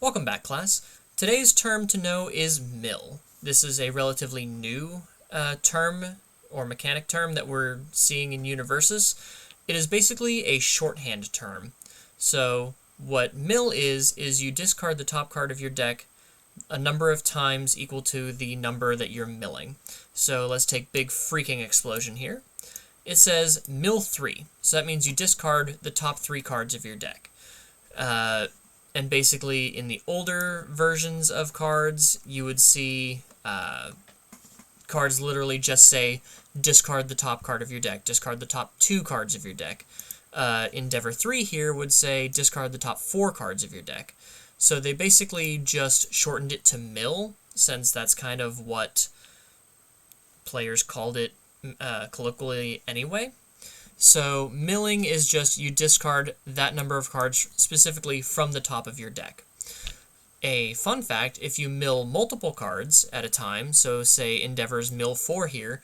Welcome back, class. Today's term to know is mill. This is a relatively new term or mechanic term that we're seeing in Universus. It is basically a shorthand term. So what mill is you discard the top card of your deck a number of times equal to the number that you're milling. So let's take Big Freaking Explosion here. It says mill 3, so that means you discard the top 3 cards of your deck. And basically, in the older versions of cards, you would see cards literally just say, discard the top card of your deck, discard the top 2 cards of your deck. Endeavor 3 here would say, discard the top 4 cards of your deck. So they basically just shortened it to mill, since that's kind of what players called it colloquially anyway. So milling is just you discard that number of cards specifically from the top of your deck. A fun fact, if you mill multiple cards at a time, so say Endeavor's mill 4 here,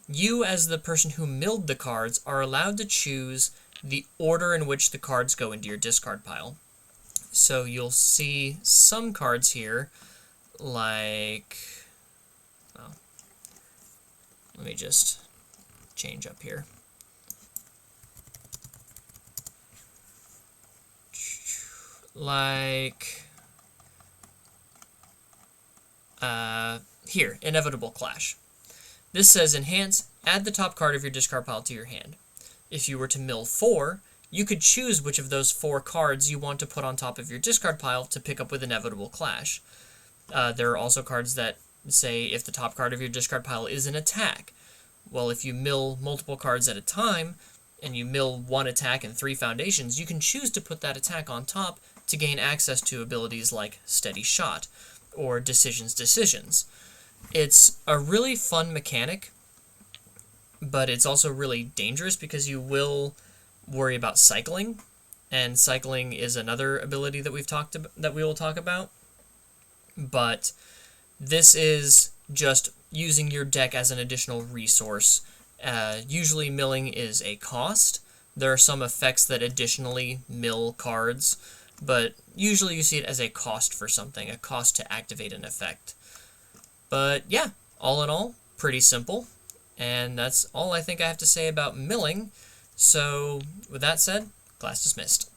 you as the person who milled the cards are allowed to choose the order in which the cards go into your discard pile. So you'll see some cards here, like, well, let me just change up here. Like, here, Inevitable Clash. This says enhance, add the top card of your discard pile to your hand. If you were to mill 4, you could choose which of those 4 cards you want to put on top of your discard pile to pick up with Inevitable Clash. There are also cards that say if the top card of your discard pile is an attack. Well, if you mill multiple cards at a time, and you mill 1 attack and 3 foundations, you can choose to put that attack on top to gain access to abilities like Steady Shot or Decisions. It's a really fun mechanic, but it's also really dangerous because you will worry about cycling, and cycling is another ability that we will talk about. But this is just using your deck as an additional resource. Usually milling is a cost. There are some effects that additionally mill cards, but usually you see it as a cost for something, a cost to activate an effect. But yeah, all in all, pretty simple. And that's all I think I have to say about milling. So with that said, class dismissed.